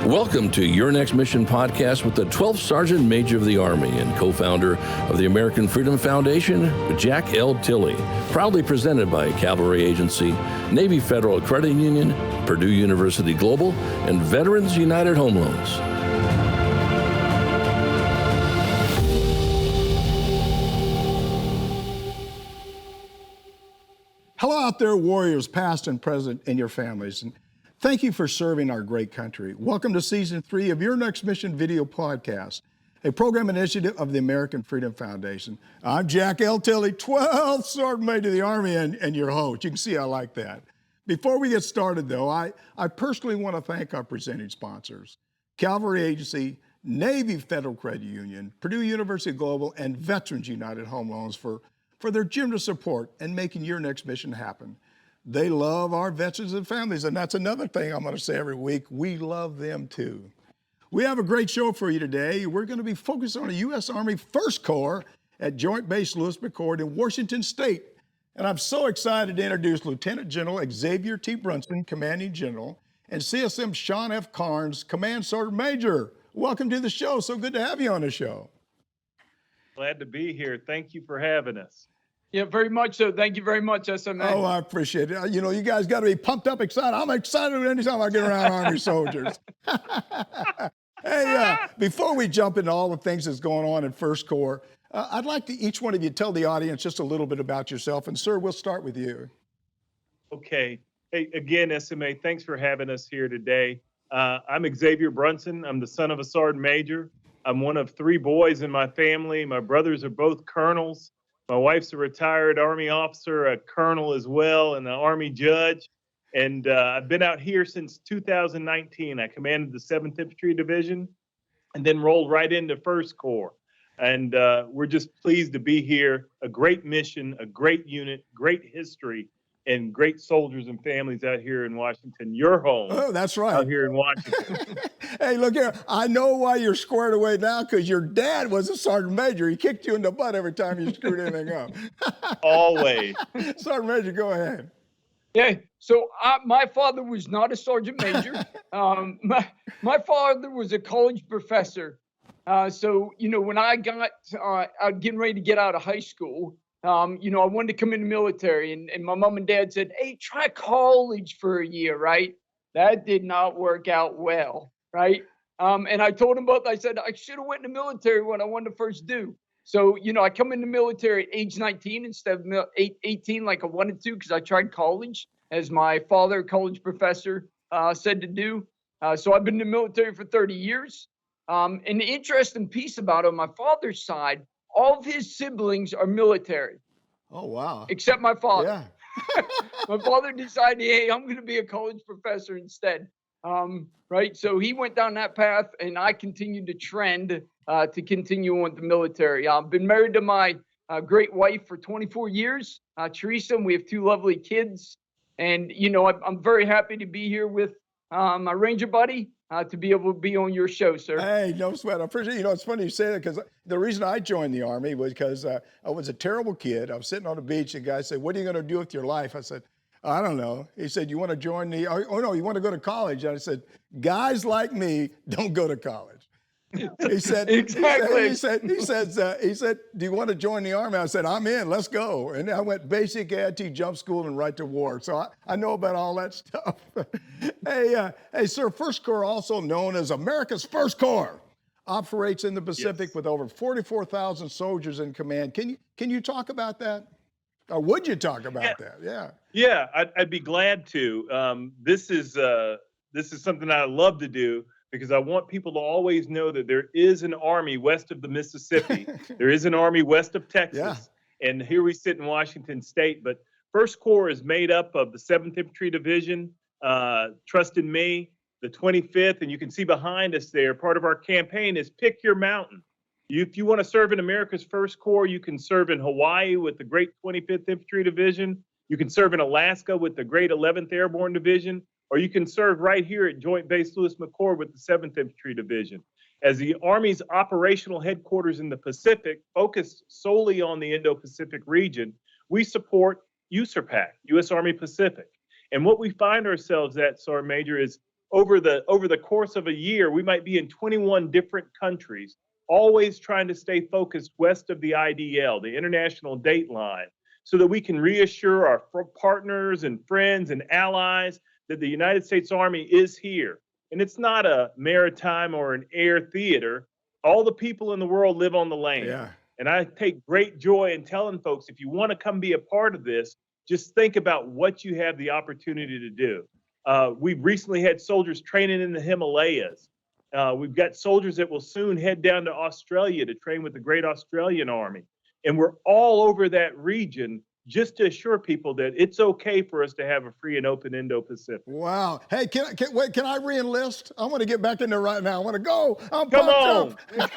Welcome to Your Next Mission podcast with the 12th Sergeant Major of the Army and co-founder of the American Freedom Foundation, Jack L. Tilley. Proudly presented by Cavalry Agency, Navy Federal Credit Union, Purdue University Global, and Veterans United Home Loans. Hello out there, warriors, past and present, and your families. And thank you for serving our great country. Welcome to Season 3 of Your Next Mission video podcast, a program initiative of the American Freedom Foundation. I'm Jack L. Tilley, 12th Sergeant Major of the Army, and your host. You can see I like that. Before we get started, though, I personally want to thank our presenting sponsors, Cavalry Agency, Navy Federal Credit Union, Purdue University Global, and Veterans United Home Loans for their generous support and making Your Next Mission happen. They love our veterans and families, and that's another thing I'm going to say every week. We love them too. We have a great show for you today. We're going to be focused on a U.S. Army First Corps at Joint Base Lewis-McChord in Washington State. And I'm so excited to introduce Lieutenant General Xavier T. Brunson, Commanding General, and CSM Shawn F. Carns, Command Sergeant Major. Welcome to the show. So good to have you on the show. Glad to be here. Thank you for having us. Yeah, very much so. Thank you very much, SMA. Oh, I appreciate it. You know, you guys got to be pumped up, excited. I'm excited anytime I get around Army soldiers. Hey, before we jump into all the things that's going on in First Corps, I'd like to each one of you tell the audience just a little bit about yourself. And sir, we'll start with you. Okay. Hey, again, SMA, thanks for having us here today. I'm Xavier Brunson. I'm the son of a sergeant major. I'm one of 3 boys in my family. My brothers are both colonels. My wife's a retired Army officer, a colonel as well, and an Army judge. And I've been out here since 2019. I commanded the 7th Infantry Division and then rolled right into First Corps. And we're just pleased to be here. A great mission, a great unit, great history, and great soldiers and families out here in Washington. Your home. Oh, that's right. Out here in Washington. Hey, look here. I know why you're squared away now, because your dad was a sergeant major. He kicked you in the butt every time you screwed anything up. Always. Sergeant Major, go ahead. Yeah, so my father was not a sergeant major. My father was a college professor. So, you know, when I got out getting ready to get out of high school, you know, I wanted to come in the military, and my mom and dad said, hey, try college for a year, right? That did not work out well, right? And I told him both, I said, I should have went in the military when I wanted to first do. So, you know, I come in the military at age 19 instead of 18 like I wanted to, because I tried college, as my father, college professor, said to do. So I've been in the military for 30 years. And the interesting piece about it, on my father's side, all of his siblings are military. Oh, wow. Except my father. Yeah. My father decided, hey, I'm going to be a college professor instead. Right. So he went down that path, and I continued to trend to continue on with the military. I've been married to my great wife for 24 years, Teresa, and we have 2 lovely kids. And, you know, I'm very happy to be here with my Ranger buddy, to be able to be on your show, sir. Hey, no sweat. I appreciate it. You know, it's funny you say that, because the reason I joined the Army was because I was a terrible kid. I was sitting on the beach, and the guy said, what are you going to do with your life? I said, I don't know. He said, you want to join the, oh no, you want to go to college? And I said, guys like me don't go to college. He said, exactly. He said, do you want to join the Army? I said, I'm in, let's go. And I went basic, AIT, jump school, and right to war. So I know about all that stuff. Hey, sir, First Corps, also known as America's First Corps, operates in the Pacific with over 44,000 soldiers in command. Can you talk about that? Or would you talk about that? Yeah. Yeah, I'd be glad to. This is something I love to do, because I want people to always know that there is an Army west of the Mississippi. There is an Army west of Texas. Yeah. And here we sit in Washington State. But First Corps is made up of the 7th Infantry Division, Trust in Me, the 25th. And you can see behind us there, part of our campaign is Pick Your Mountain. If you want to serve in America's First Corps, you can serve in Hawaii with the great 25th Infantry Division. You can serve in Alaska with the great 11th Airborne Division, or you can serve right here at Joint Base Lewis-McChord with the 7th Infantry Division. As the Army's operational headquarters in the Pacific, focused solely on the Indo-Pacific region, we support USARPAC, U.S. Army Pacific. And what we find ourselves at, Sergeant Major, is over the course of a year, we might be in 21 different countries, always trying to stay focused west of the IDL, the international date line, so that we can reassure our partners and friends and allies that the United States Army is here. And it's not a maritime or an air theater. All the people in the world live on the land. Yeah. And I take great joy in telling folks, if you want to come be a part of this, just think about what you have the opportunity to do. We've recently had soldiers training in the Himalayas. We've got soldiers that will soon head down to Australia to train with the Great Australian Army. And we're all over that region just to assure people that it's okay for us to have a free and open Indo-Pacific. Wow. Hey, wait, can I re-enlist? I want to get back in there right now. I want to go. I'm Come pumped on. up.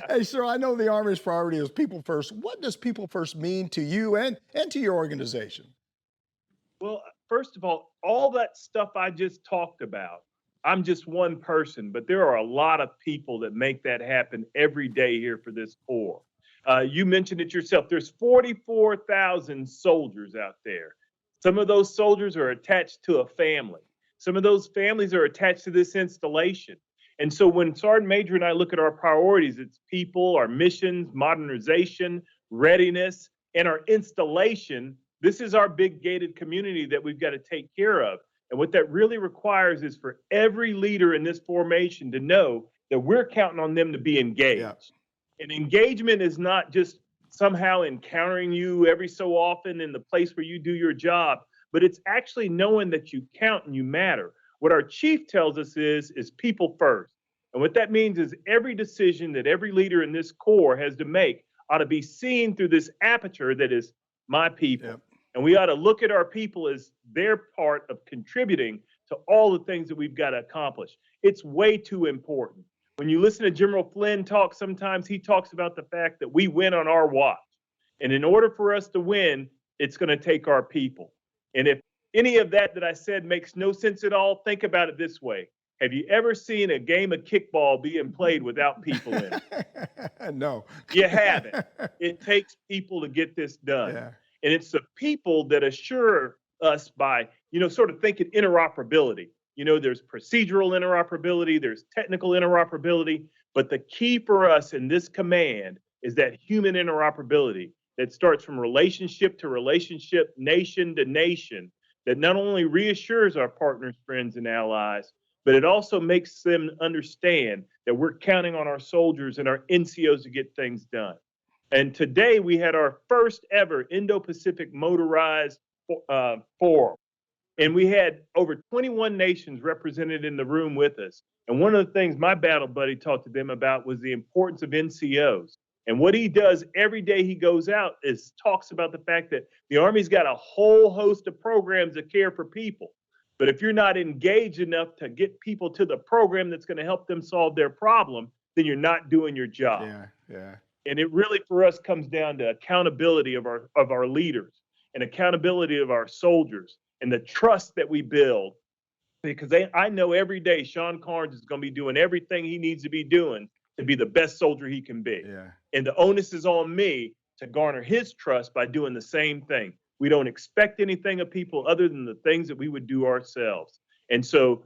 Hey, sir, I know the Army's priority is people first. What does people first mean to you and to your organization? Well, first of all that stuff I just talked about, I'm just one person, but there are a lot of people that make that happen every day here for this Corps. You mentioned it yourself. There's 44,000 soldiers out there. Some of those soldiers are attached to a family. Some of those families are attached to this installation. And so when Sergeant Major and I look at our priorities, it's people, our missions, modernization, readiness, and our installation. This is our big gated community that we've got to take care of. And what that really requires is for every leader in this formation to know that we're counting on them to be engaged. Yeah. And engagement is not just somehow encountering you every so often in the place where you do your job, but it's actually knowing that you count and you matter. What our chief tells us is people first. And what that means is every decision that every leader in this Corps has to make ought to be seen through this aperture that is my people. Yep. And we ought to look at our people as their part of contributing to all the things that we've got to accomplish. It's way too important. When you listen to General Flynn talk, sometimes he talks about the fact that we win on our watch. And in order for us to win, it's going to take our people. And if any of that I said makes no sense at all, think about it this way. Have you ever seen a game of kickball being played without people in it? No. You haven't. It takes people to get this done. Yeah. And it's the people that assure us by, sort of thinking interoperability. There's procedural interoperability, there's technical interoperability, but the key for us in this command is that human interoperability that starts from relationship to relationship, nation to nation, that not only reassures our partners, friends, and allies, but it also makes them understand that we're counting on our soldiers and our NCOs to get things done. And today we had our first ever Indo-Pacific motorized forum. And we had over 21 nations represented in the room with us. And one of the things my battle buddy talked to them about was the importance of NCOs. And what he does every day he goes out is talks about the fact that the Army's got a whole host of programs that care for people. But if you're not engaged enough to get people to the program that's going to help them solve their problem, then you're not doing your job. Yeah. And it really, for us, comes down to accountability of our leaders and accountability of our soldiers and the trust that we build. Because I know every day Shawn Carns is going to be doing everything he needs to be doing to be the best soldier he can be. Yeah. And the onus is on me to garner his trust by doing the same thing. We don't expect anything of people other than the things that we would do ourselves. And so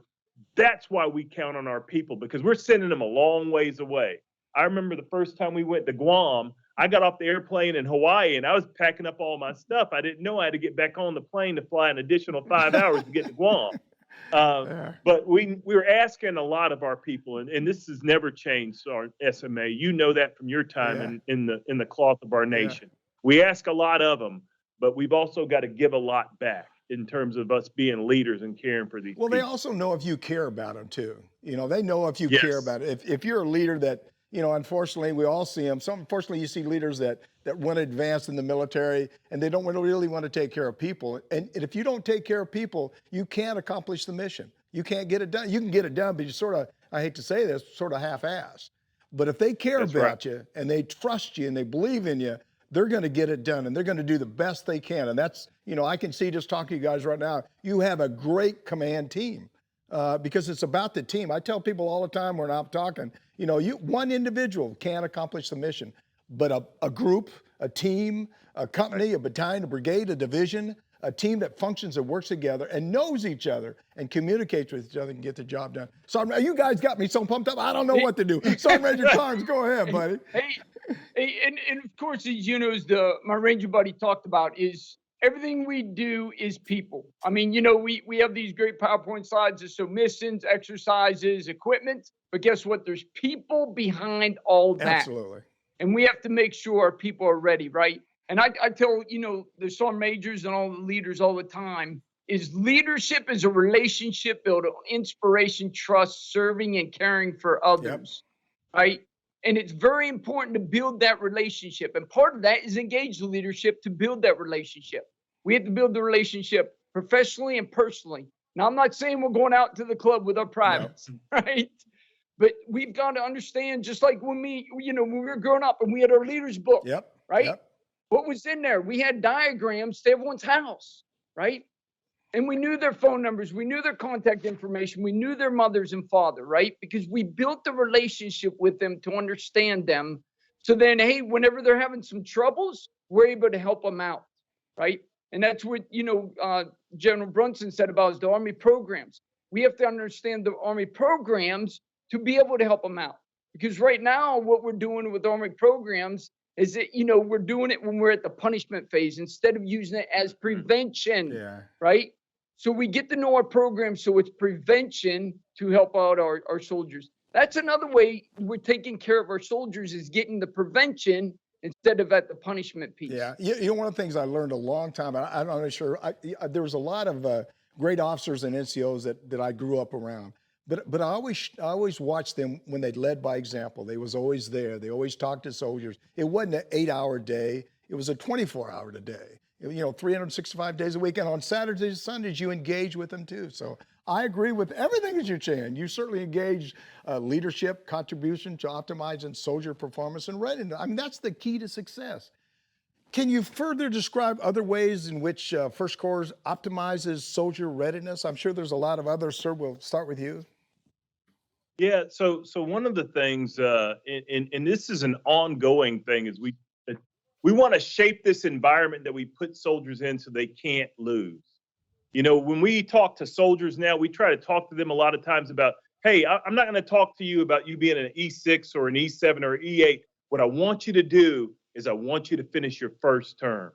that's why we count on our people, because we're sending them a long ways away. I remember the first time we went to Guam, I got off the airplane in Hawaii and I was packing up all my stuff. I didn't know I had to get back on the plane to fly an additional 5 hours to get to Guam. But we were asking a lot of our people, and this has never changed, our SMA. You know that from your time in the cloth of our nation. Yeah. We ask a lot of them, but we've also got to give a lot back in terms of us being leaders and caring for these people. They also know if you care about them too. They know if you care about it. If you're a leader that, unfortunately, we all see them. Unfortunately, you see leaders that want to advance in the military and they don't really want to take care of people. And if you don't take care of people, you can't accomplish the mission. You can't get it done. You can get it done, but you sort of, I hate to say this, sort of half-assed. But if they care about you and they trust you and they believe in you, they're going to get it done and they're going to do the best they can. And that's, I can see just talking to you guys right now, you have a great command team because it's about the team. I tell people all the time when I'm talking, one individual can't accomplish the mission, but a group, a team, a company, a battalion, a brigade, a division, a team that functions and works together and knows each other and communicates with each other and get the job done. So you guys got me so pumped up, I don't know what to do. Sergeant Major Carns, go ahead, buddy. Hey, and of course, as you know, as my Ranger buddy talked about, is everything we do is people. I mean, you know, we have these great PowerPoint slides of submissions, exercises, equipment, but guess what? There's people behind all that. Absolutely. And we have to make sure our people are ready, right? And I tell, you know, the sergeant majors and all the leaders all the time, is leadership is a relationship built on inspiration, trust, serving, and caring for others, right? And it's very important to build that relationship. And part of that is engage leadership to build that relationship. We have to build the relationship professionally and personally. Now, I'm not saying we're going out to the club with our privates, right? But we've got to understand, just like when we were growing up and we had our leaders book, right? What was in there? We had diagrams to everyone's house, right? And we knew their phone numbers. We knew their contact information. We knew their mothers and father, right? Because we built the relationship with them to understand them. So then, hey, whenever they're having some troubles, we're able to help them out, right? And that's what, General Brunson said about the Army programs. We have to understand the Army programs to be able to help them out. Because right now, what we're doing with Army programs is that, we're doing it when we're at the punishment phase instead of using it as prevention, right? So we get to know our program, so it's prevention to help out our soldiers. That's another way we're taking care of our soldiers, is getting the prevention instead of at the punishment piece. Yeah, one of the things I learned a long time, I'm not sure, there was a lot of great officers and NCOs that I grew up around. But I always watched them when they led by example. They was always there. They always talked to soldiers. It wasn't an 8-hour day. It was a 24-hour day. 365 days a week. And on Saturdays and Sundays, you engage with them too. So I agree with everything that you're saying. You certainly engage leadership, contribution to optimizing soldier performance and readiness. I mean, that's the key to success. Can you further describe other ways in which First Corps optimizes soldier readiness? I'm sure there's a lot of others. Sir, we'll start with you. Yeah, so one of the things, and this is an ongoing thing, is we want to shape this environment that we put soldiers in so they can't lose. When we talk to soldiers now, we try to talk to them a lot of times about, hey, I'm not going to talk to you about you being an E6 or an E7 or E8. What I want you to do is I want you to finish your first term.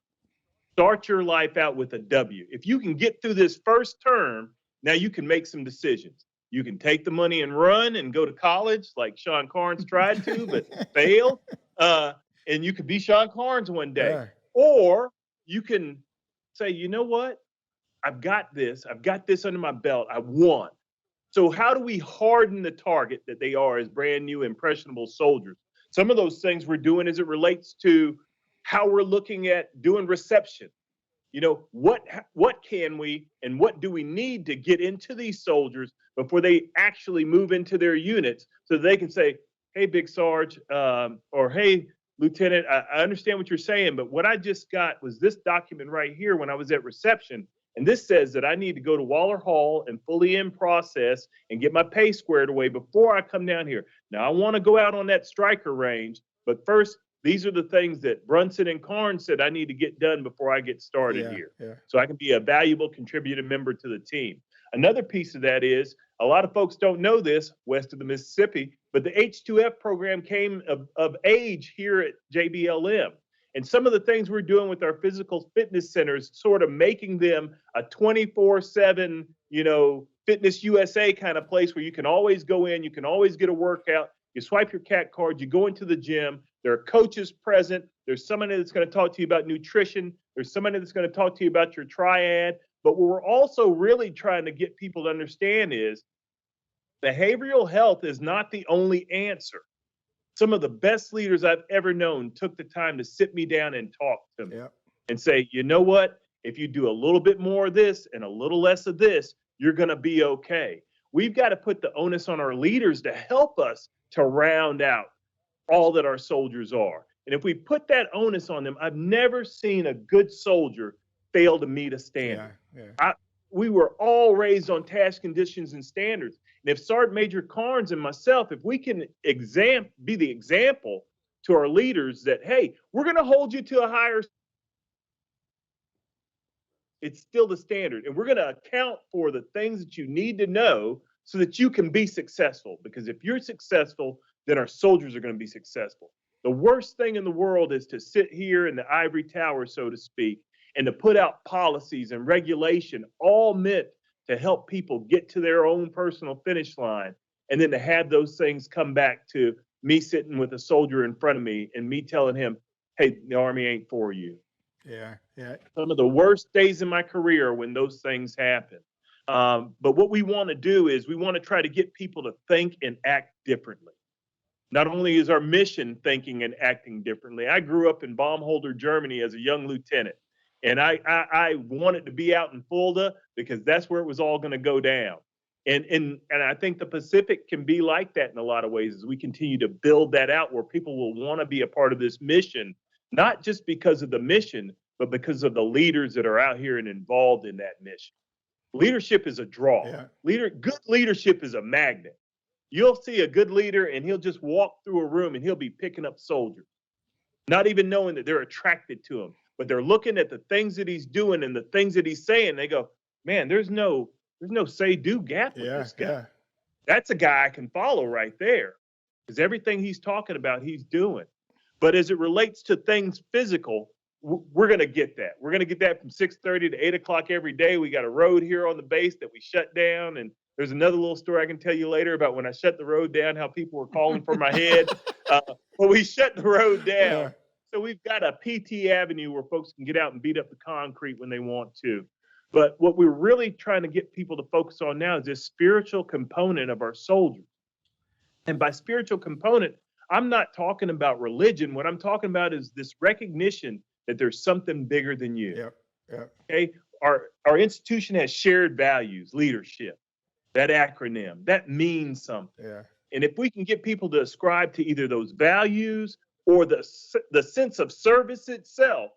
Start your life out with a W. If you can get through this first term, now you can make some decisions. You can take the money and run and go to college like Shawn Carns tried to, but failed. And you could be Shawn Carns one day. Yeah. Or you can say, you know what? I've got this. I've got this under my belt. I won. So how do we harden the target that they are as brand new, impressionable soldiers? Some of those things we're doing as it relates to how we're looking at doing reception. What can we and what do we need to get into these soldiers before they actually move into their units so they can say, hey, Big Sarge, or hey, Lieutenant, I understand what you're saying, but what I just got was this document right here when I was at reception. And this says that I need to go to Waller Hall and fully in process and get my pay squared away before I come down here. Now, I want to go out on that striker range, but first, these are the things that Brunson and Carns said I need to get done before I get started here. So I can be a valuable contributing member to the team. Another piece of that is, a lot of folks don't know this west of the Mississippi, but the H2F program came of age here at JBLM. And some of the things we're doing with our physical fitness centers, sort of making them a 24/7, Fitness USA kind of place where you can always go in, you can always get a workout, you swipe your CAT card, you go into the gym, there are coaches present, there's somebody that's going to talk to you about nutrition, there's somebody that's going to talk to you about your triad. But what we're also really trying to get people to understand is behavioral health is not the only answer. Some of the best leaders I've ever known took the time to sit me down and talk to me and say, you know what? If you do a little bit more of this and a little less of this, you're going to be okay. We've got to put the onus on our leaders to help us to round out all that our soldiers are. And if we put that onus on them, I've never seen a good soldier fail to meet a standard. We were all raised on task conditions and standards. And if Sergeant Major Carns and myself, if we can be the example to our leaders that, hey, we're going to hold you to a higher. It's still the standard. And we're going to account for the things that you need to know so that you can be successful. Because if you're successful, then our soldiers are going to be successful. The worst thing in the world is to sit here in the ivory tower, so to speak, and to put out policies and regulation, all meant to help people get to their own personal finish line. And then to have those things come back to me sitting with a soldier in front of me and me telling him, hey, the Army ain't for you. Yeah, yeah. Some of the worst days in my career when those things happen. But what we want to do is we want to try to get people to think and act differently. Not only is our mission thinking and acting differently. I grew up in Baumholder, Germany as a young lieutenant. And I wanted to be out in Fulda because that's where it was all going to go down. And I think the Pacific can be like that in a lot of ways as we continue to build that out, where people will want to be a part of this mission, not just because of the mission, but because of the leaders that are out here and involved in that mission. Leadership is a draw. Yeah. Good leadership is a magnet. You'll see a good leader and he'll just walk through a room and he'll be picking up soldiers, not even knowing that they're attracted to him, but they're looking at the things that he's doing and the things that he's saying. They go, man, there's no say-do gap with this guy. Yeah. That's a guy I can follow right there, because everything he's talking about, he's doing. But as it relates to things physical, we're going to get that. We're going to get that from 6:30 to 8 o'clock every day. We got a road here on the base that we shut down. And there's another little story I can tell you later about when I shut the road down, how people were calling for my head. But we shut the road down. Yeah. So we've got a PT Avenue where folks can get out and beat up the concrete when they want to. But what we're really trying to get people to focus on now is this spiritual component of our soldiers. And by spiritual component, I'm not talking about religion. What I'm talking about is this recognition that there's something bigger than you. Yep. Okay. Our institution has shared values, leadership, that acronym, that means something. Yeah. And if we can get people to ascribe to either those values or the sense of service itself,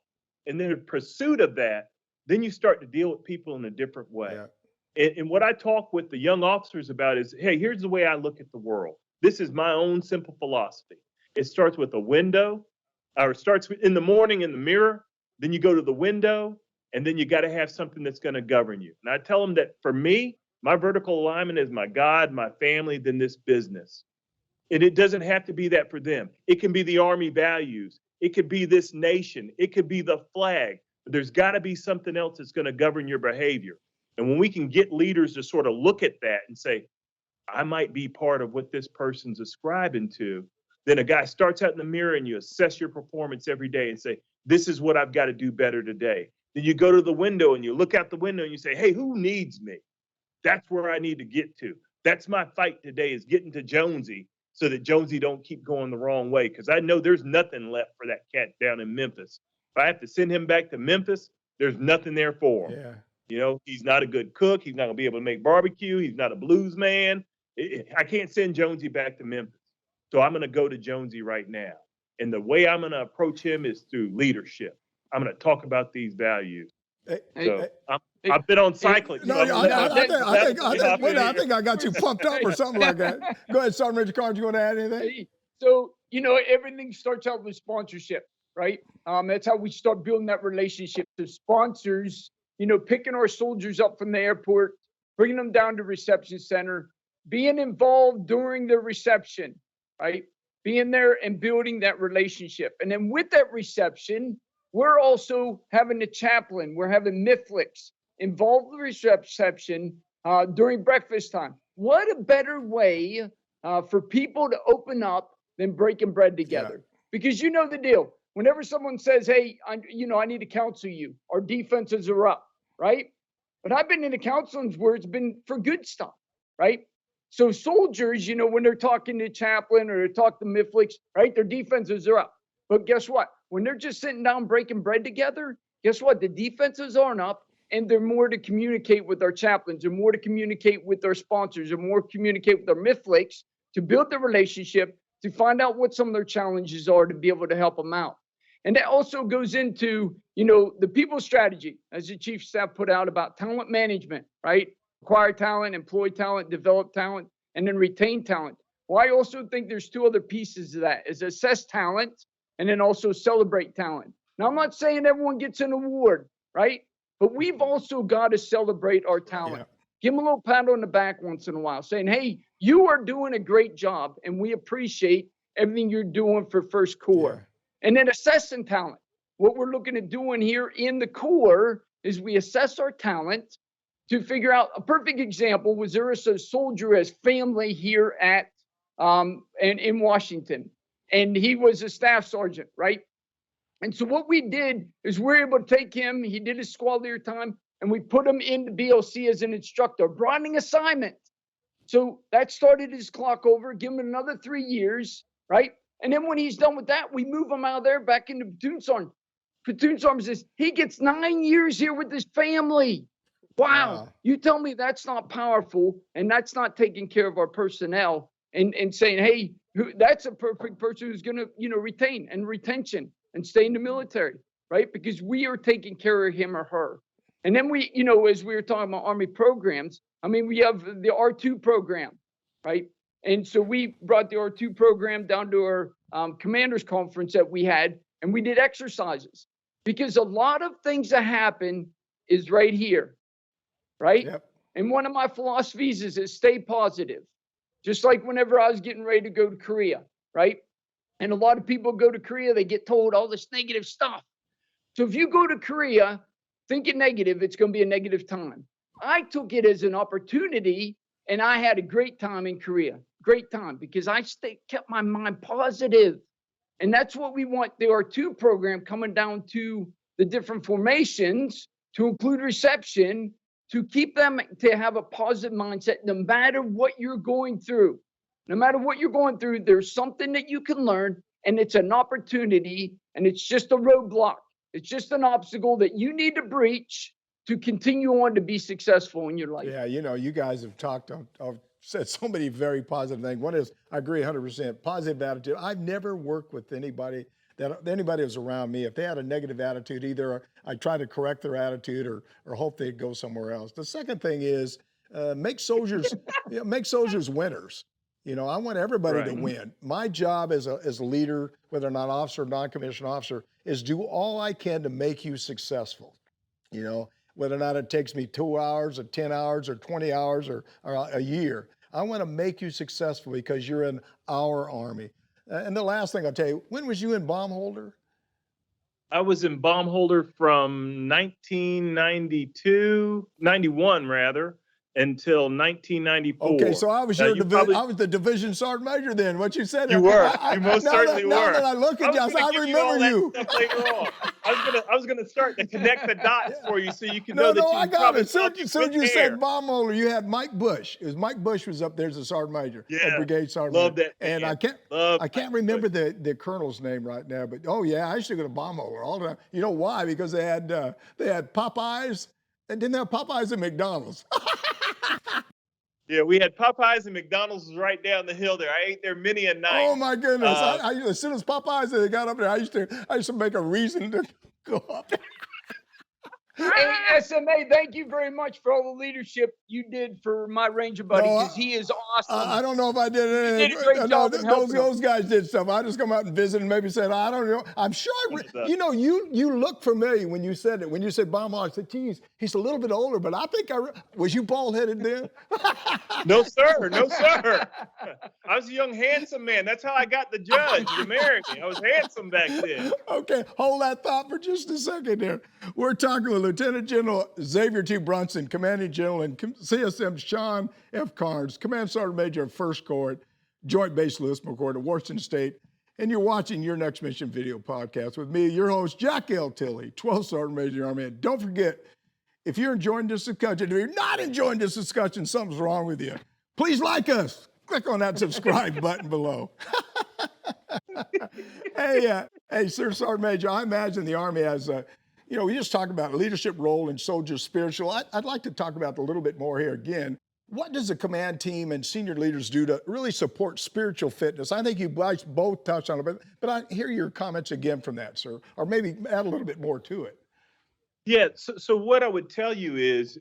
and then in pursuit of that, then you start to deal with people in a different way. Yeah. And what I talk with the young officers about is, hey, here's the way I look at the world. This is my own simple philosophy. It starts with a window, or it starts in the morning in the mirror. Then you go to the window, and then you got to have something that's going to govern you. And I tell them that for me, my vertical alignment is my God, my family, then this business. And it doesn't have to be that for them. It can be the Army values. It could be this nation. It could be the flag. But there's got to be something else that's going to govern your behavior. And when we can get leaders to sort of look at that and say, I might be part of what this person's ascribing to, then a guy starts out in the mirror and you assess your performance every day and say, this is what I've got to do better today. Then you go to the window and you look out the window and you say, hey, who needs me? That's where I need to get to. That's my fight today, is getting to Jonesy so that Jonesy don't keep going the wrong way. Because I know there's nothing left for that cat down in Memphis. If I have to send him back to Memphis, there's nothing there for him. Yeah. You know, he's not a good cook. He's not going to be able to make barbecue. He's not a blues man. I can't send Jonesy back to Memphis. So I'm going to go to Jonesy right now. And the way I'm going to approach him is through leadership. I'm going to talk about these values. I've been on cycling. No, I think I got you pumped up or something like that. Go ahead, Sergeant Major Carns, you want to add anything? So, everything starts out with sponsorship, right? That's how we start building that relationship. The sponsors, picking our soldiers up from the airport, bringing them down to reception center, being involved during the reception, right? Being there and building that relationship. And then with that reception, we're also having a chaplain. We're having MIFLIX involved in the reception during breakfast time. What a better way for people to open up than breaking bread together. Yeah. Because you know the deal. Whenever someone says, hey, I need to counsel you, our defenses are up, right? But I've been in the counselings where it's been for good stuff, right? So soldiers, when they're talking to chaplain or they're talking to MIFLIX, right, their defenses are up. But guess what? When they're just sitting down breaking bread together, guess what? The defenses aren't up, and they're more to communicate with our chaplains, they're more to communicate with our sponsors, they're more to communicate with our MIFLIX to build the relationship, to find out what some of their challenges are, to be able to help them out. And that also goes into, the people strategy, as the Chief of Staff put out about talent management, right? Acquire talent, employ talent, develop talent, and then retain talent. Well, I also think there's two other pieces of that, is assess talent and then also celebrate talent. Now, I'm not saying everyone gets an award, right? But we've also got to celebrate our talent. Give them a little pat on the back once in a while, saying, hey, you are doing a great job, and we appreciate everything you're doing for First Corps. And then assessing talent. What we're looking at doing here in the Corps is we assess our talent to figure out. A perfect example was there is a soldier as family here at in Washington, and he was a staff sergeant, right? And so what we did is we're able to take him. He did his squad leader time, and we put him into BLC as an instructor, broadening assignment. So that started his clock over, give him another 3 years, right? And then when he's done with that, we move him out of there back into platoon sergeant. Platoon sergeant says he gets 9 years here with his family. Wow. You tell me that's not powerful, and that's not taking care of our personnel and saying, hey, that's a perfect person who's going to, retain and retention and stay in the military, right? Because we are taking care of him or her. And then we, as we were talking about Army programs, we have the R2 program, right? And so we brought the R2 program down to our commanders conference that we had, and we did exercises because a lot of things that happen is right here, right? Yep. And one of my philosophies is stay positive. Just like whenever I was getting ready to go to Korea, right? And a lot of people go to Korea, they get told all this negative stuff. So if you go to Korea thinking negative, it's going to be a negative time. I took it as an opportunity, and I had a great time in Korea. Great time, because I kept my mind positive. And that's what we want the R2 program coming down to the different formations to include reception, to keep them to have a positive mindset no matter what you're going through. No matter what you're going through, there's something that you can learn, and it's an opportunity, and it's just a roadblock. It's just an obstacle that you need to breach to continue on to be successful in your life. Yeah, you guys have talked, I've said so many very positive things. One is, I agree 100%, positive attitude. I've never worked with anybody that was around me. If they had a negative attitude, either I try to correct their attitude or hope they'd go somewhere else. The second thing is make soldiers winners. I want everybody to win. My job as a leader, whether or not officer or non-commissioned officer, is do all I can to make you successful. Whether or not it takes me 2 hours or 10 hours or 20 hours or a year. I want to make you successful because you're in our Army. And the last thing I'll tell you, when was you in bomb holder? I was in bomb holder from 91 rather, until 1994. Okay, so I was I was the division sergeant major then. What you said? You were. You most certainly were. Now that I look at you, I remember you. Later on. I was gonna start to connect the dots for you so you can know that you I got it. Soon you there. said bomb holder, you had Mike Bush. It was Mike Bush was up there as a sergeant major, a brigade sergeant Love major. That. And I can't remember the colonel's name right now, but I used to go to bomb holder all the time. You know why? Because they had Popeyes, and didn't they have Popeyes at McDonald's? Yeah, we had Popeyes and McDonald's was right down the hill there. I ate there many a night. Oh my goodness! As soon as Popeyes they got up there, I used to make a reason to go up there. Hey, SMA, thank you very much for all the leadership you did for my Ranger buddy, because he is awesome. I don't know if I did anything. You did a great job those guys did stuff. I just come out and visit and maybe said, I don't know. I'm sure, you look familiar when you said it. When you said bomb, I said, geez, he's a little bit older, but I think was you bald-headed then? No, sir. No, sir. I was a young, handsome man. That's how I got the judge. He married me. I was handsome back then. Okay, hold that thought for just a second there. We're talking with Lieutenant General Xavier T. Brunson, Commanding General, and CSM Shawn F. Carns, Command Sergeant Major of First Corps, Joint Base Lewis-McChord at Washington State. And you're watching Your Next Mission video podcast with me, your host, Jack L. Tilley, 12th Sergeant Major Army. And don't forget, if you're enjoying this discussion, if you're not enjoying this discussion, something's wrong with you. Please like us. Click on that subscribe button below. Hey, Sir Sergeant Major, I imagine the Army has we just talked about leadership role and soldier spiritual. I'd like to talk about a little bit more here again. What does the command team and senior leaders do to really support spiritual fitness? I think you guys both touched on it, but I hear your comments again from that, sir, or maybe add a little bit more to it. Yeah. So what I would tell you is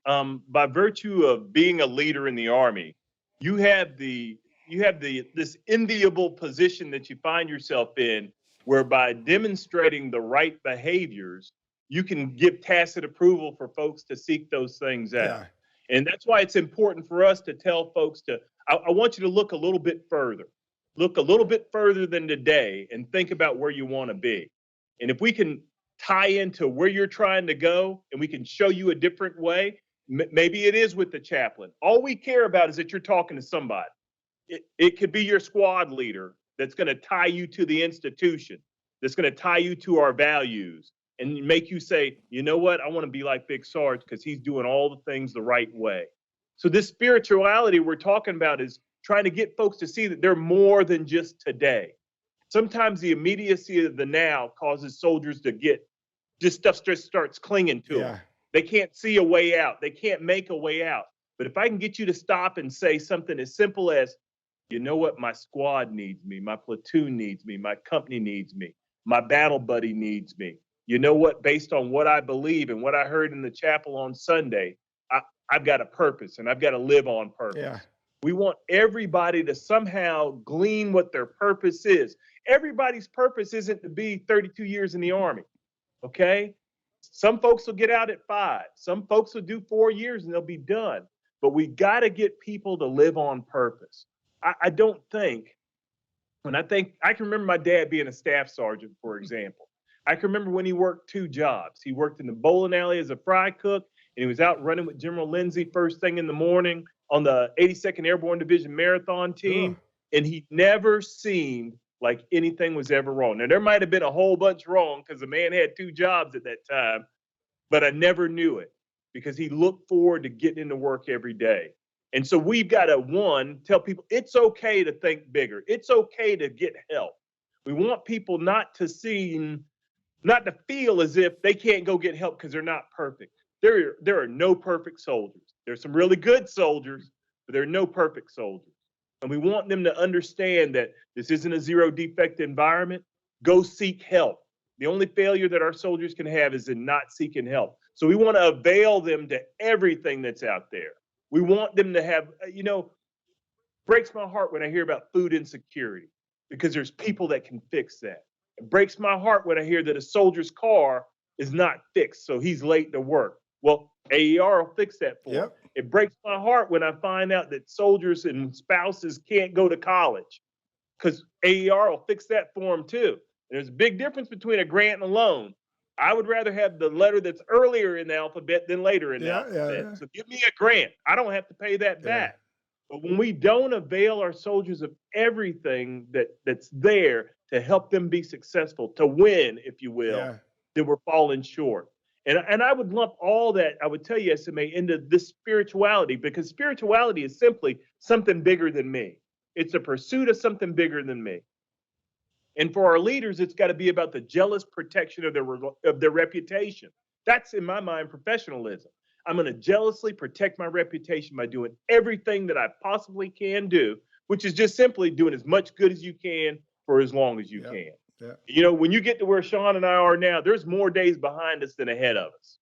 by virtue of being a leader in the Army, you have this enviable position that you find yourself in, where by demonstrating the right behaviors, you can give tacit approval for folks to seek those things out. Yeah. And that's why it's important for us to tell folks I want you to look a little bit further. Look a little bit further than today and think about where you want to be. And if we can tie into where you're trying to go and we can show you a different way, maybe it is with the chaplain. All we care about is that you're talking to somebody. It could be your squad leader that's going to tie you to the institution, that's going to tie you to our values and make you say, you know what, I want to be like Big Sarge because he's doing all the things the right way. So this spirituality we're talking about is trying to get folks to see that they're more than just today. Sometimes the immediacy of the now causes soldiers to get, just stuff just starts clinging to them. They can't see a way out. They can't make a way out. But if I can get you to stop and say something as simple as, you know what, my squad needs me, my platoon needs me, my company needs me, my battle buddy needs me. You know what, based on what I believe and what I heard in the chapel on Sunday, I've got a purpose and I've got to live on purpose. Yeah. We want everybody to somehow glean what their purpose is. Everybody's purpose isn't to be 32 years in the Army, okay? Some folks will get out at 5. Some folks will do 4 years and they'll be done. But we got to get people to live on purpose. I don't think, I can remember my dad being a staff sergeant, for example. I can remember when he worked 2 jobs. He worked in the bowling alley as a fry cook, and he was out running with General Lindsay first thing in the morning on the 82nd Airborne Division marathon team, and he never seemed like anything was ever wrong. Now, there might have been a whole bunch wrong because the man had 2 jobs at that time, but I never knew it because he looked forward to getting into work every day. And so we've got to, tell people it's okay to think bigger. It's okay to get help. We want people not to feel as if they can't go get help because they're not perfect. There are no perfect soldiers. There's some really good soldiers, but there are no perfect soldiers. And we want them to understand that this isn't a zero defect environment. Go seek help. The only failure that our soldiers can have is in not seeking help. So we want to avail them to everything that's out there. We want them to have, breaks my heart when I hear about food insecurity because there's people that can fix that. It breaks my heart when I hear that a soldier's car is not fixed, so he's late to work. Well, AER will fix that for him. It breaks my heart when I find out that soldiers and spouses can't go to college because AER will fix that for them too. There's a big difference between a grant and a loan. I would rather have the letter that's earlier in the alphabet than later in the alphabet. So give me a grant. I don't have to pay that back. But when we don't avail our soldiers of everything that's there to help them be successful, to win, if you will, then we're falling short. And I would lump all that, I would tell you, SMA, into this spirituality, because spirituality is simply something bigger than me. It's a pursuit of something bigger than me. And for our leaders, it's got to be about the jealous protection of their reputation. That's, in my mind, professionalism. I'm going to jealously protect my reputation by doing everything that I possibly can do, which is just simply doing as much good as you can for as long as you can. When you get to where Shawn and I are now, there's more days behind us than ahead of us.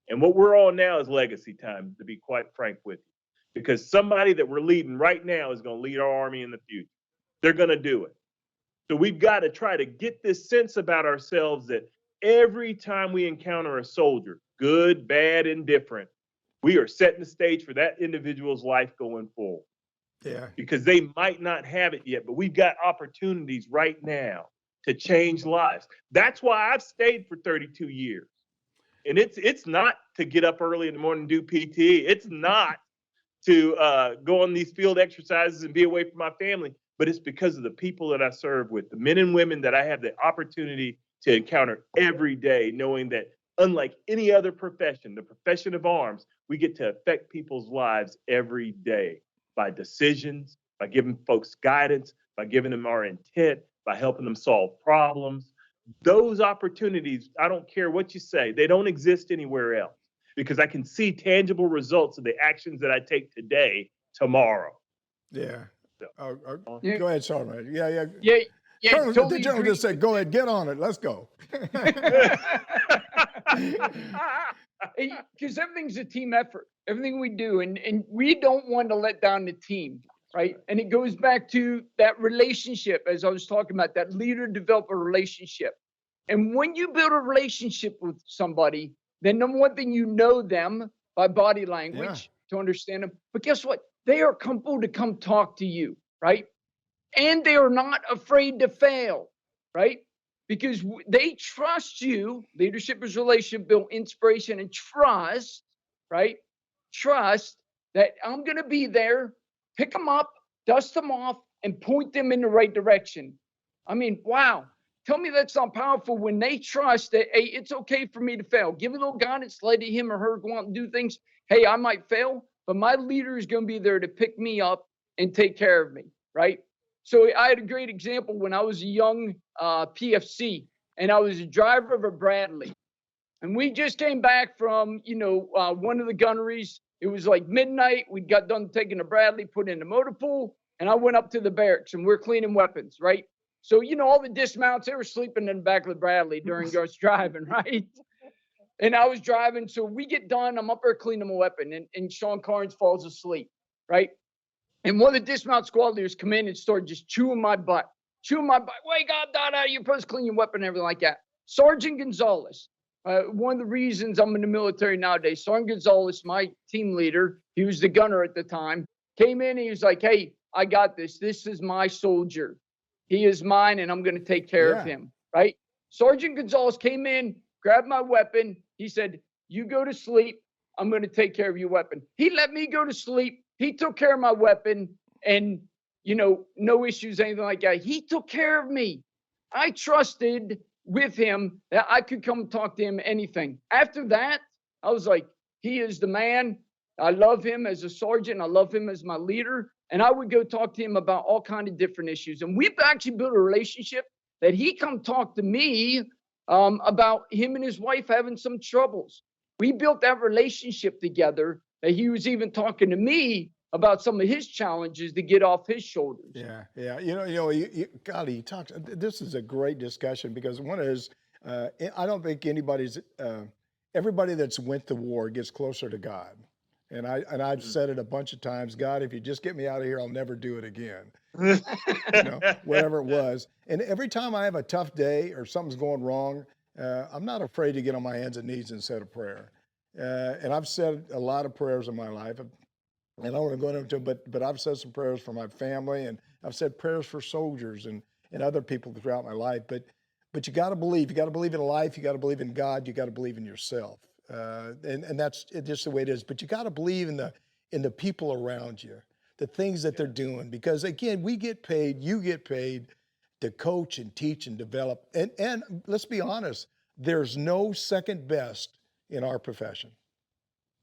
And what we're on now is legacy time, to be quite frank with you, because somebody that we're leading right now is going to lead our Army in the future. They're going to do it. So we've got to try to get this sense about ourselves that every time we encounter a soldier, good, bad, indifferent, we are setting the stage for that individual's life going forward. Because they might not have it yet, but we've got opportunities right now to change lives. That's why I've stayed for 32 years. And it's not to get up early in the morning and do PT. It's not to go on these field exercises and be away from my family. But it's because of the people that I serve with, the men and women that I have the opportunity to encounter every day, knowing that unlike any other profession, the profession of arms, we get to affect people's lives every day by decisions, by giving folks guidance, by giving them our intent, by helping them solve problems. Those opportunities, I don't care what you say, they don't exist anywhere else because I can see tangible results of the actions that I take today, tomorrow. Go ahead, Shawn. Totally the general just said, go ahead, get on it. Let's go. Because everything's a team effort, everything we do. And we don't want to let down the team, right? And it goes back to that relationship, as I was talking about, that leader-developer relationship. And when you build a relationship with somebody, then number one thing, you know them by body language to understand them. But guess what? They are comfortable to come talk to you, right? And they are not afraid to fail, right? Because they trust you. Leadership is relationship, build inspiration and trust, right? Trust that I'm going to be there, pick them up, dust them off, and point them in the right direction. I mean, wow. Tell me that's not powerful when they trust that, hey, it's okay for me to fail. Give a little guidance, let him or her go out and do things. Hey, I might fail, but my leader is going to be there to pick me up and take care of me, right? So I had a great example when I was a young PFC, and I was a driver of a Bradley. And we just came back from, one of the gunneries. It was like midnight. We got done taking the Bradley, put it in the motor pool, and I went up to the barracks, and we're cleaning weapons, right? So, all the dismounts, they were sleeping in the back of the Bradley during us driving, right? And I was driving. So we get done. I'm up there cleaning my weapon, and Shawn Carns falls asleep, right? And one of the dismount squad leaders come in and start just chewing my butt. Wake up, Dada, you're supposed to clean your weapon and everything like that. Sergeant Gonzalez, one of the reasons I'm in the military nowadays, Sergeant Gonzalez, my team leader, he was the gunner at the time, came in and he was like, hey, I got this. This is my soldier. He is mine, and I'm going to take care of him, right? Sergeant Gonzalez came in, grabbed my weapon. He said, you go to sleep. I'm going to take care of your weapon. He let me go to sleep. He took care of my weapon, and, no issues, anything like that. He took care of me. I trusted with him that I could come talk to him anything. After that, I was like, he is the man. I love him as a sergeant. I love him as my leader. And I would go talk to him about all kinds of different issues. And we've actually built a relationship that he come talk to me about him and his wife having some troubles. We built that relationship together that he was even talking to me about some of his challenges to get off his shoulders. Yeah. Golly, you talked. This is a great discussion because one is, I don't think everybody that's went to war gets closer to God. And I've said it a bunch of times, God, if you just get me out of here, I'll never do it again. Whatever it was. And every time I have a tough day or something's going wrong, I'm not afraid to get on my hands and knees and say a prayer. And I've said a lot of prayers in my life. And I don't want to go into them, but I've said some prayers for my family, and I've said prayers for soldiers and other people throughout my life. But you got to believe. You got to believe in life. You got to believe in God. You got to believe in yourself. And that's just the way it is. But you got to believe in the people around you, the things that they're doing. Because again, we get paid, you get paid to coach and teach and develop. And let's be honest, there's no second best in our profession.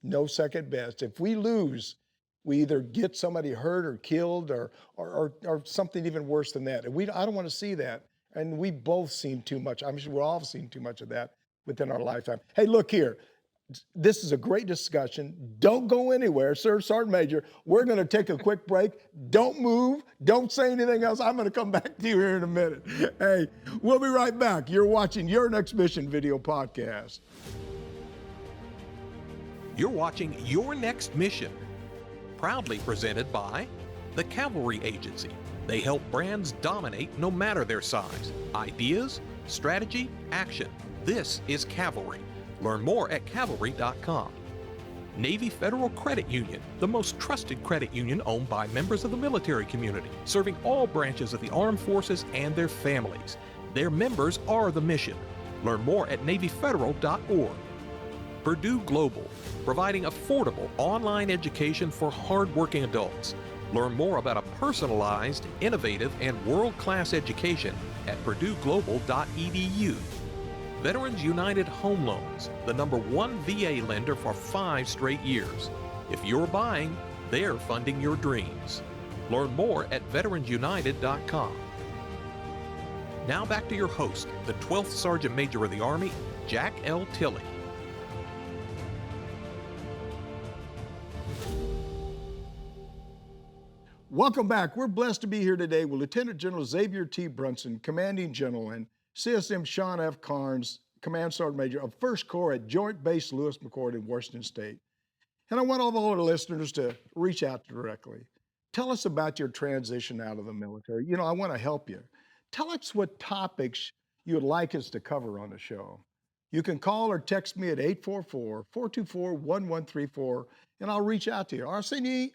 No second best. If we lose, we either get somebody hurt or killed or something even worse than that. And I don't want to see that. And we both seen too much. I'm sure we've all seen too much of that within our lifetime. Hey, look here. This is a great discussion. Don't go anywhere, Sir Sergeant Major. We're going to take a quick break. Don't move. Don't say anything else. I'm going to come back to you here in a minute. Hey, we'll be right back. You're watching Your Next Mission video podcast. You're watching Your Next Mission, proudly presented by the Cavalry Agency. They help brands dominate no matter their size. Ideas, strategy, action. This is Cavalry. Learn more at cavalry.com. Navy Federal Credit Union, the most trusted credit union owned by members of the military community, serving all branches of the armed forces and their families. Their members are the mission. Learn more at NavyFederal.org. Purdue Global, providing affordable online education for hardworking adults. Learn more about a personalized, innovative, and world-class education at PurdueGlobal.edu. Veterans United Home Loans, the #1 VA lender for 5 straight years. If you're buying, they're funding your dreams. Learn more at VeteransUnited.com. Now back to your host, the 12th Sergeant Major of the Army, Jack L. Tilley. Welcome back. We're blessed to be here today with Lieutenant General Xavier T. Brunson, Commanding General, and CSM Shawn F. Carns, Command Sergeant Major of 1st Corps at Joint Base Lewis-McChord in Washington State. And I want all of our listeners to reach out directly. Tell us about your transition out of the military. I want to help you. Tell us what topics you'd like us to cover on the show. You can call or text me at 844-424-1134, and I'll reach out to you. Or send me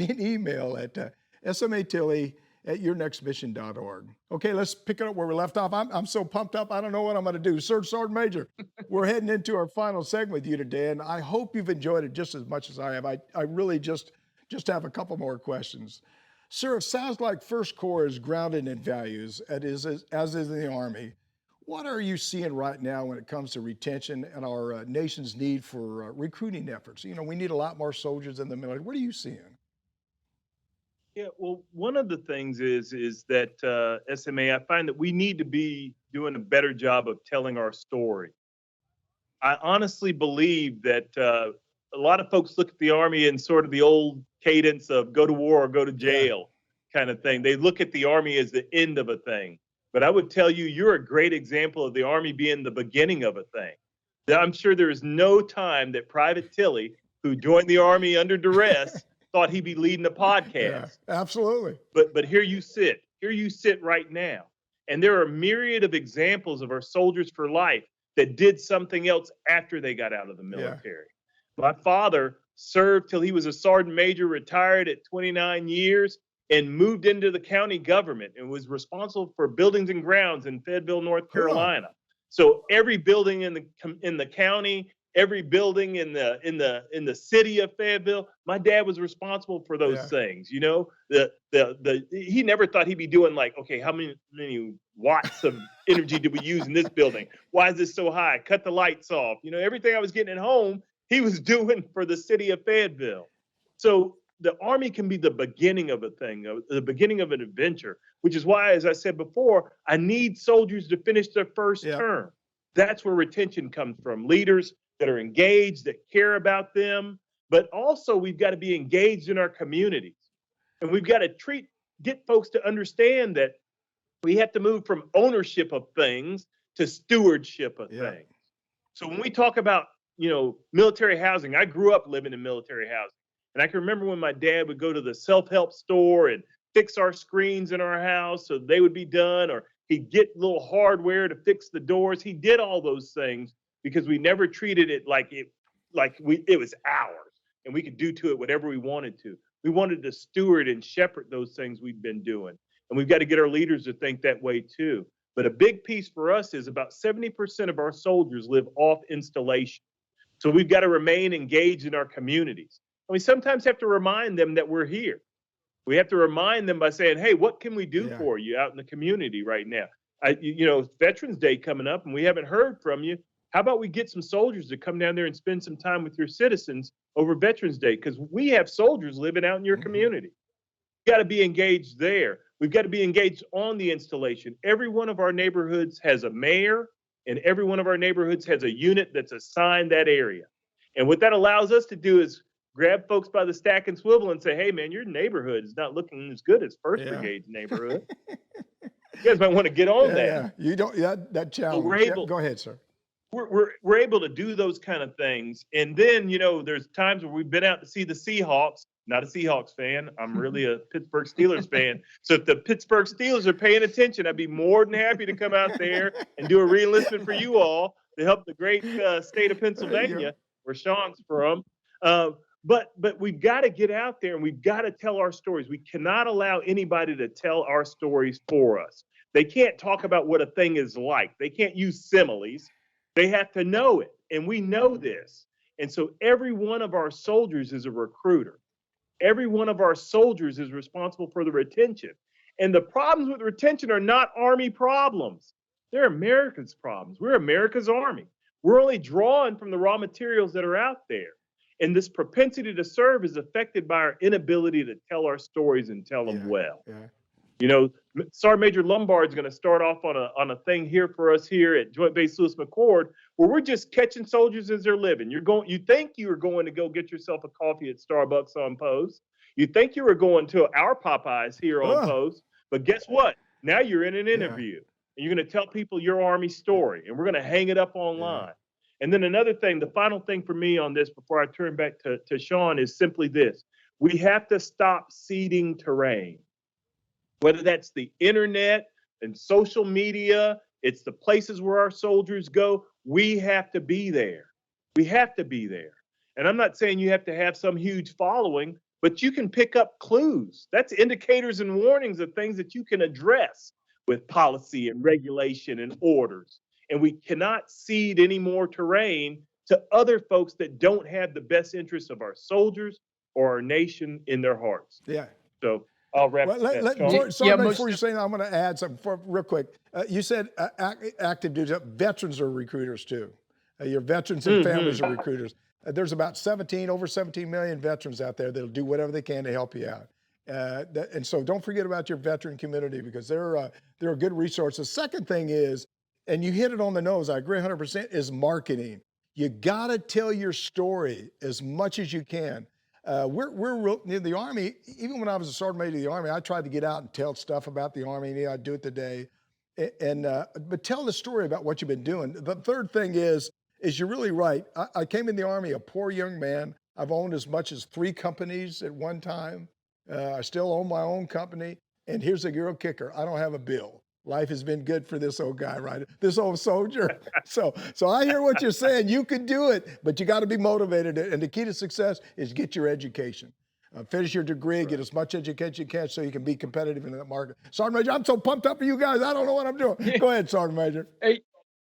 an email at SMA Tilley at yournextmission.org. Okay, let's pick it up where we left off. I'm so pumped up, I don't know what I'm going to do. Sergeant Major, we're heading into our final segment with you today, and I hope you've enjoyed it just as much as I have. I really just have a couple more questions. Sir, it sounds like First Corps is grounded in values, as is in the Army. What are you seeing right now when it comes to retention and our nation's need for recruiting efforts? You know, we need a lot more soldiers in the military. What are you seeing? Yeah, well, one of the things is that SMA, I find that we need to be doing a better job of telling our story. I honestly believe that a lot of folks look at the Army in sort of the old cadence of go to war or go to jail kind of thing. They look at the Army as the end of a thing. But I would tell you, you're a great example of the Army being the beginning of a thing. I'm sure there is no time that Private Tilley, who joined the Army under duress, thought he'd be leading a podcast. Yeah, absolutely. But here you sit right now. And there are a myriad of examples of our soldiers for life that did something else after they got out of the military. Yeah. My father served till he was a sergeant major, retired at 29 years, and moved into the county government and was responsible for buildings and grounds in Fayetteville, North Carolina. So every building in the county, every building in the city of Fayetteville, my dad was responsible for those things. You know, he never thought he'd be doing like, okay, how many watts of energy did we use in this building? Why is this so high? Cut the lights off. You know, everything I was getting at home, he was doing for the city of Fayetteville. So the Army can be the beginning of a thing, the beginning of an adventure, which is why, as I said before, I need soldiers to finish their first term. That's where retention comes from. Leaders that are engaged, that care about them, but also we've got to be engaged in our communities. And we've got to get folks to understand that we have to move from ownership of things to stewardship of things. So when we talk about, you know, military housing, I grew up living in military housing. And I can remember when my dad would go to the self-help store and fix our screens in our house so they would be done, or he'd get little hardware to fix the doors. He did all those things because we never treated it like it was ours and we could do to it whatever we wanted to. We wanted to steward and shepherd those things we've been doing. And we've got to get our leaders to think that way too. But a big piece for us is about 70% of our soldiers live off installation. So we've got to remain engaged in our communities. And we sometimes have to remind them that we're here. We have to remind them by saying, hey, what can we do for you out in the community right now? You know, Veterans Day coming up and we haven't heard from you. How about we get some soldiers to come down there and spend some time with your citizens over Veterans Day? Because we have soldiers living out in your community. We've got to be engaged there. We've got to be engaged on the installation. Every one of our neighborhoods has a mayor, and every one of our neighborhoods has a unit that's assigned that area. And what that allows us to do is grab folks by the stack and swivel and say, hey, man, your neighborhood is not looking as good as 1st Brigade's neighborhood. You guys might want to get on that. Yeah, you don't, that challenge. So go ahead, sir. We're able to do those kind of things. And then, you know, there's times where we've been out to see the Seahawks. Not a Seahawks fan. I'm really a Pittsburgh Steelers fan. So if the Pittsburgh Steelers are paying attention, I'd be more than happy to come out there and do a re-enlistment for you all to help the great state of Pennsylvania, where Shawn's from. But we've got to get out there and we've got to tell our stories. We cannot allow anybody to tell our stories for us. They can't talk about what a thing is like. They can't use similes. They have to know it. And we know this. And so every one of our soldiers is a recruiter. Every one of our soldiers is responsible for the retention. And the problems with retention are not Army problems. They're America's problems. We're America's Army. We're only drawing from the raw materials that are out there. And this propensity to serve is affected by our inability to tell our stories and tell them well. You know, Sergeant Major Lombard's going to start off on a thing here for us here at Joint Base Lewis-McChord, where we're just catching soldiers as they're living. You think you were going to go get yourself a coffee at Starbucks on post. You think you were going to our Popeyes here on post, but guess what? Now you're in an interview and you're going to tell people your Army story, and we're going to hang it up online. And then another thing, the final thing for me on this before I turn back to Shawn is simply this. We have to stop ceding terrain. Whether that's the internet and social media It's the places where our soldiers go. We have to be there. We have to be there. And I'm not saying you have to have some huge following, but you can pick up clues. That's indicators and warnings of things that you can address with policy and regulation and orders. And we cannot cede any more terrain to other folks that don't have the best interests of our soldiers or our nation in their hearts. Yeah. So I'll wrap before you say that, I'm going to add something real quick. You said active duty. Veterans are recruiters too. Your veterans and families are recruiters. There's about over 17 million veterans out there that'll do whatever they can to help you out. And so don't forget about your veteran community, because they're a good resource. The second thing is, and you hit it on the nose, I agree 100%, is marketing. You got to tell your story as much as you can. We're real, the Army, even when I was a sergeant major of the Army, I tried to get out and tell stuff about the Army. I'd do it today. But tell the story about what you've been doing. The third thing is you're really right. I came in the Army a poor young man. I've owned as much as 3 companies at one time. I still own my own company. And here's the real kicker. I don't have a bill. Life has been good for this old guy, right? This old soldier. So I hear what you're saying. You can do it, but you got to be motivated. And the key to success is get your education. Finish your degree, get as much education as you can so you can be competitive in that market. Sergeant Major, I'm so pumped up for you guys. I don't know what I'm doing. Go ahead, Sergeant Major. Hey,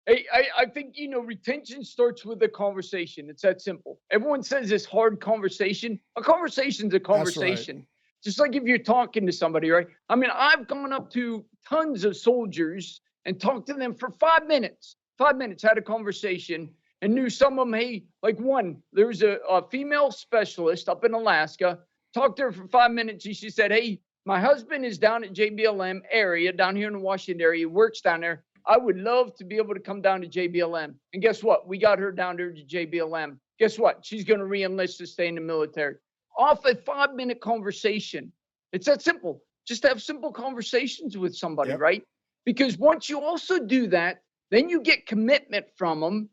I think, retention starts with a conversation. It's that simple. Everyone says this hard conversation. A conversation's a conversation. Right. Just like if you're talking to somebody, right? I mean, I've gone up to tons of soldiers and talked to them for 5 minutes. 5 minutes, had a conversation, and knew some of them. Hey, like one, there was a female specialist up in Alaska. Talked to her for 5 minutes. She said, hey, my husband is down at JBLM area, down here in the Washington area. He works down there. I would love to be able to come down to JBLM. And guess what? We got her down there to JBLM. Guess what? She's going to re-enlist to stay in the military. Off a 5-minute conversation. It's that simple. Just have simple conversations with somebody, right? Because once you also do that, then you get commitment from them.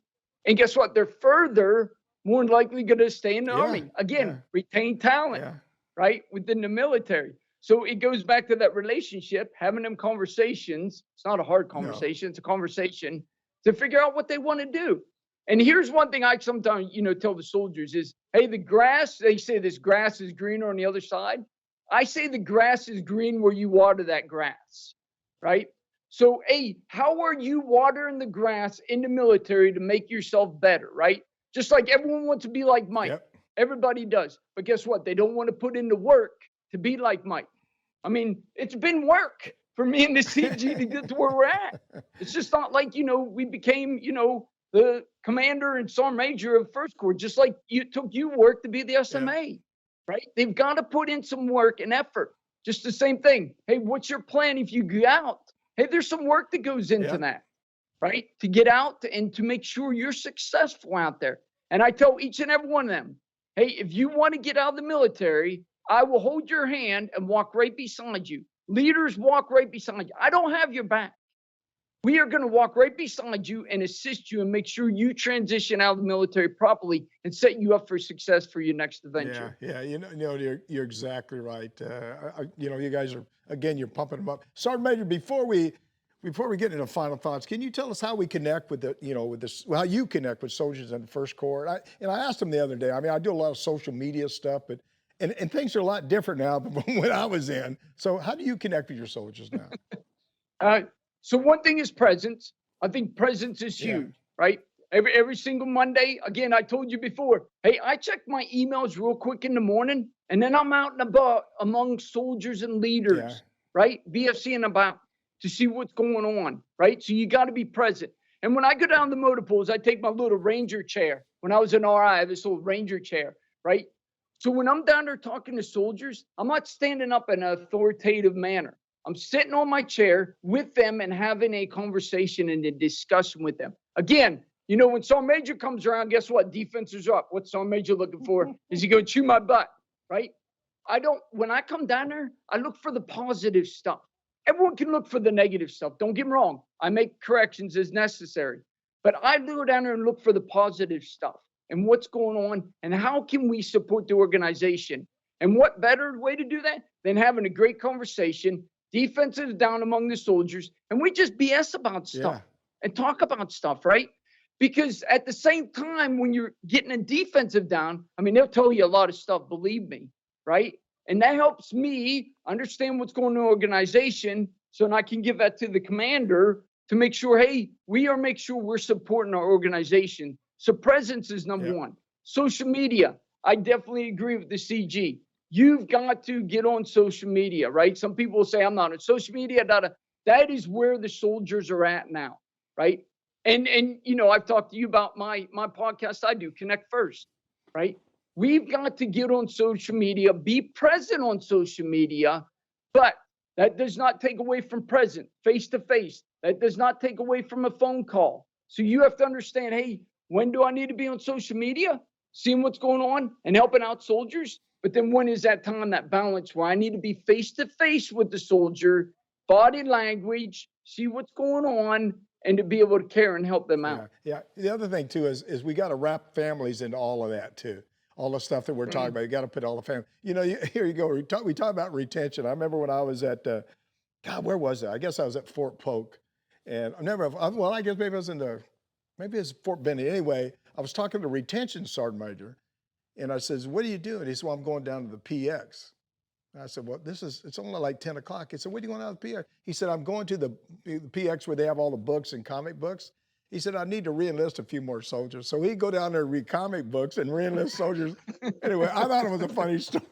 And guess what? They're further more likely going to stay in the Army. Again, retain talent, right? Within the military. So it goes back to that relationship, having them conversations. It's not a hard conversation. It's a conversation to figure out what they want to do. And here's one thing I sometimes, tell the soldiers is, hey, the grass, they say this grass is greener on the other side. I say the grass is green where you water that grass, right? So, hey, how are you watering the grass in the military to make yourself better, right? Just like everyone wants to be like Mike. Everybody does. But guess what? They don't want to put in the work to be like Mike. I mean, it's been work for me and the CG to get to where we're at. It's just not like, we became, the commander and sergeant major of First Corps, just like it took you work to be the SMA, right? They've got to put in some work and effort. Just the same thing. Hey, what's your plan if you get out? Hey, there's some work that goes into that, right? To get out and to make sure you're successful out there. And I tell each and every one of them, hey, if you want to get out of the military, I will hold your hand and walk right beside you. Leaders walk right beside you. I don't have your back. We are going to walk right beside you and assist you and make sure you transition out of the military properly and set you up for success for your next adventure. Yeah, you're exactly right. You guys are, again, you're pumping them up. Sergeant Major, before we get into final thoughts, can you tell us how we connect with how you connect with soldiers in the First Corps? I asked them the other day. I mean, I do a lot of social media stuff, but and things are a lot different now than when I was in. So how do you connect with your soldiers now? So one thing is presence. I think presence is huge, right? Every single Monday, again, I told you before, hey, I check my emails real quick in the morning, and then I'm out and about among soldiers and leaders, right? BFC and about to see what's going on, right? So you got to be present. And when I go down the motor pools, I take my little Ranger chair. When I was in RI, I had this little Ranger chair, right? So when I'm down there talking to soldiers, I'm not standing up in an authoritative manner. I'm sitting on my chair with them and having a conversation and a discussion with them. Again, when Sergeant Major comes around, guess what? Defenses are up. What's Sergeant Major looking for? Is he going to chew my butt, right? When I come down there, I look for the positive stuff. Everyone can look for the negative stuff. Don't get me wrong. I make corrections as necessary. But I go down there and look for the positive stuff and what's going on and how can we support the organization. And what better way to do that than having a great conversation, defenses down among the soldiers, and we just BS about stuff. and talk about stuff, right? Because at the same time, when you're getting a defensive down, I mean, they'll tell you a lot of stuff, believe me, right? And that helps me understand what's going on in the organization, so then I can give that to the commander to make sure, hey, make sure we're supporting our organization. So presence is number one. Social media, I definitely agree with the CG. You've got to get on social media, right? Some people will say, I'm not on social media. That is where the soldiers are at now, right? And you know, I've talked to you about my podcast I do, Connect First, right? We've got to get on social media, be present on social media, but that does not take away from present, face-to-face. That does not take away from a phone call. So you have to understand, hey, when do I need to be on social media, seeing what's going on and helping out soldiers? But then when is that time, that balance where I need to be face-to-face with the soldier, body language, see what's going on, and to be able to care and help them out. Yeah. The other thing too is we got to wrap families into all of that too. All the stuff that we're talking about, you got to put all the family. You know, here you go. We talk about retention. I remember when I was at, God, where was I? I guess I was at Fort Polk, and I guess maybe I was maybe it's Fort Benning. Anyway, I was talking to the retention sergeant major, and I says, "What are you doing?" He said, "Well, I'm going down to the PX." I said, well, it's only like 10 o'clock. He said, what are you going out to the PX? He said, I'm going to the PX where they have all the books and comic books. He said, I need to re-enlist a few more soldiers. So he'd go down there and read comic books and re-enlist soldiers. Anyway, I thought it was a funny story.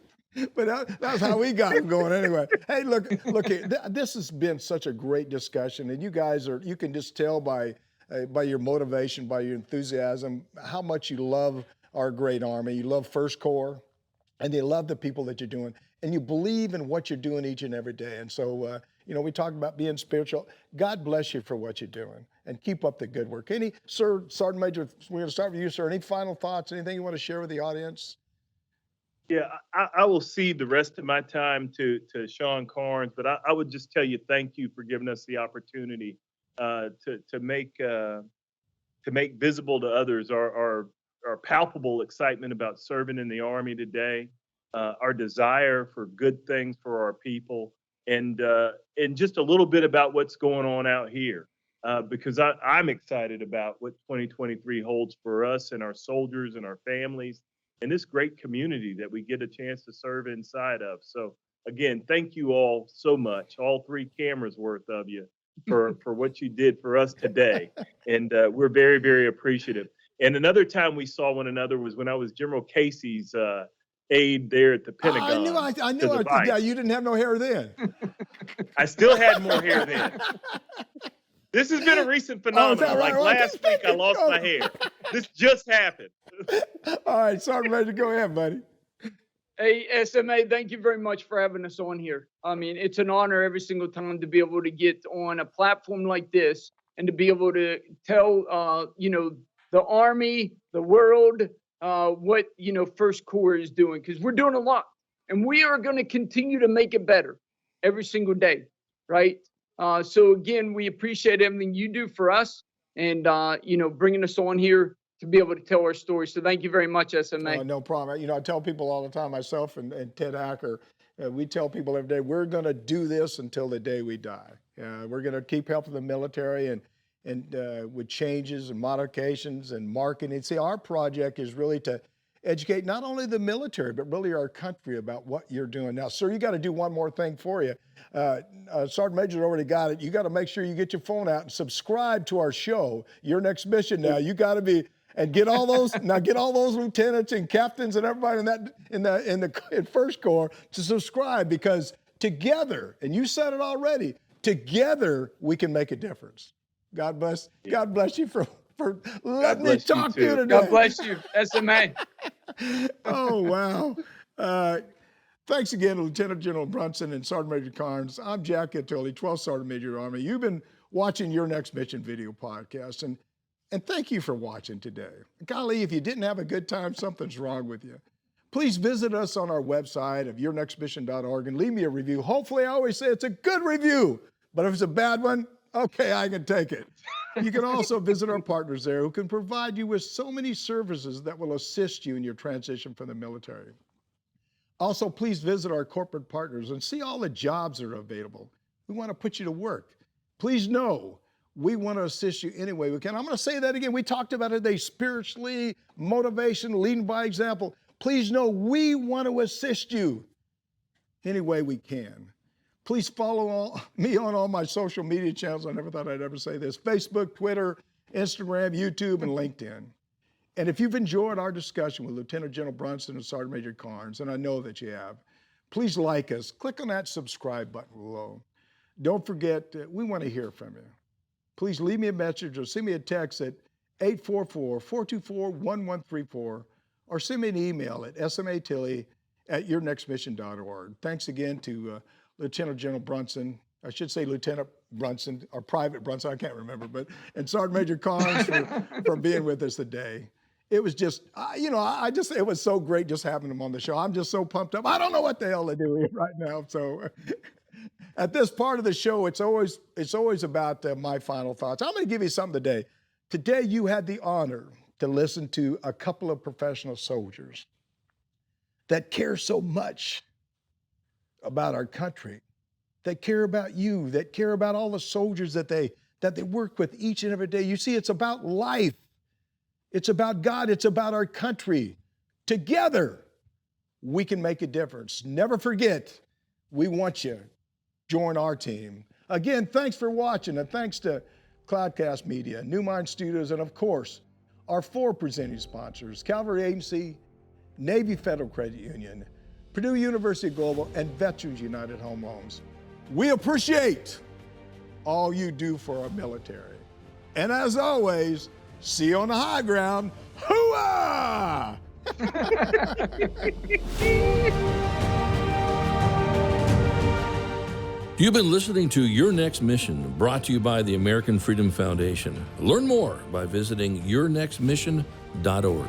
But that's how we got him going anyway. Hey, look here. This has been such a great discussion. And you guys you can just tell by your motivation, by your enthusiasm, how much you love our great Army. You love First Corps, and you love the people that you're doing. And you believe in what you're doing each and every day. And so, you know, we talk about being spiritual. God bless you for what you're doing, and keep up the good work. Sergeant Major, we're going to start with you, sir. Any final thoughts, anything you want to share with the audience? Yeah, I will cede the rest of my time to Shawn Carns, but I would just tell you thank you for giving us the opportunity to make visible to others our palpable excitement about serving in the Army today. Our desire for good things for our people, and just a little bit about what's going on out here, because I'm excited about what 2023 holds for us and our soldiers and our families and this great community that we get a chance to serve inside of. So again, thank you all so much, all three cameras worth of you, for what you did for us today, and we're very, very appreciative. And another time we saw one another was when I was General Casey's aide there at the Pentagon. I knew. Yeah, you didn't have no hair then. I still had more hair then. This has been a recent phenomenon. Right? Last week, I lost my hair. This just happened. All right, Sergeant Major, go ahead, buddy. Hey, SMA, thank you very much for having us on here. I mean, it's an honor every single time to be able to get on a platform like this and to be able to tell, you know, the Army, the world, what, you know, First Corps is doing, because we're doing a lot, and we are going to continue to make it better every single day, right? So again, we appreciate everything you do for us, and you know, bringing us on here to be able to tell our story. So thank you very much, SMA. No problem. You know, I tell people all the time, myself and Ted Hacker, we tell people every day, we're going to do this until the day we die. We're going to keep helping the military and with changes and modifications and marketing. See, our project is really to educate not only the military, but really our country about what you're doing. Now, sir, you got to do one more thing for you. Sergeant Major already got it. You got to make sure you get your phone out and subscribe to our show, Your Next Mission. Now, you got to be, and get all those, get all those lieutenants and captains and everybody in First Corps to subscribe, because together, and you said it already, together we can make a difference. God bless you for letting me talk to you today. God bless you, SMA. Oh, wow. Thanks again, Lieutenant General Brunson and Sergeant Major Carns. I'm Jack Tilley, 12th Sergeant Major Army. You've been watching Your Next Mission video podcast, and thank you for watching today. Golly, if you didn't have a good time, something's wrong with you. Please visit us on our website of yournextmission.org and leave me a review. Hopefully, I always say it's a good review, but if it's a bad one, okay, I can take it. You can also visit our partners there who can provide you with so many services that will assist you in your transition from the military. Also, please visit our corporate partners and see all the jobs that are available. We want to put you to work. Please know We want to assist you any way we can. I'm going to say that again. We talked about it today, spiritually, motivation, leading by example. Please know we want to assist you any way we can. Please follow me on all my social media channels. I never thought I'd ever say this: Facebook, Twitter, Instagram, YouTube, and LinkedIn. And if you've enjoyed our discussion with Lieutenant General Brunson and Sergeant Major Carns, and I know that you have, please like us. Click on that subscribe button below. Don't forget, we want to hear from you. Please leave me a message or send me a text at 844-424-1134, or send me an email at smatilley@yournextmission.org. Thanks again to Lieutenant General Brunson. I should say Lieutenant Brunson, or Private Brunson, I can't remember, and Sergeant Major Carns for being with us today. It was just, it was so great just having them on the show. I'm just so pumped up. I don't know what the hell they're doing right now. So at this part of the show, it's always about my final thoughts. I'm going to give you something today. Today, you had the honor to listen to a couple of professional soldiers that care so much about our country, that care about you, that care about all the soldiers that they work with each and every day. You see, it's about life. It's about God. It's about our country. Together, we can make a difference. Never forget, we want you. Join our team. Again, thanks for watching, and thanks to Cloudcast Media, New Mind Studios, and of course, our 4 presenting sponsors: Cavalry Agency, Navy Federal Credit Union, Purdue University Global, and Veterans United Home Loans. We appreciate all you do for our military. And as always, see you on the high ground. Hooah! You've been listening to Your Next Mission, brought to you by the American Freedom Foundation. Learn more by visiting yournextmission.org.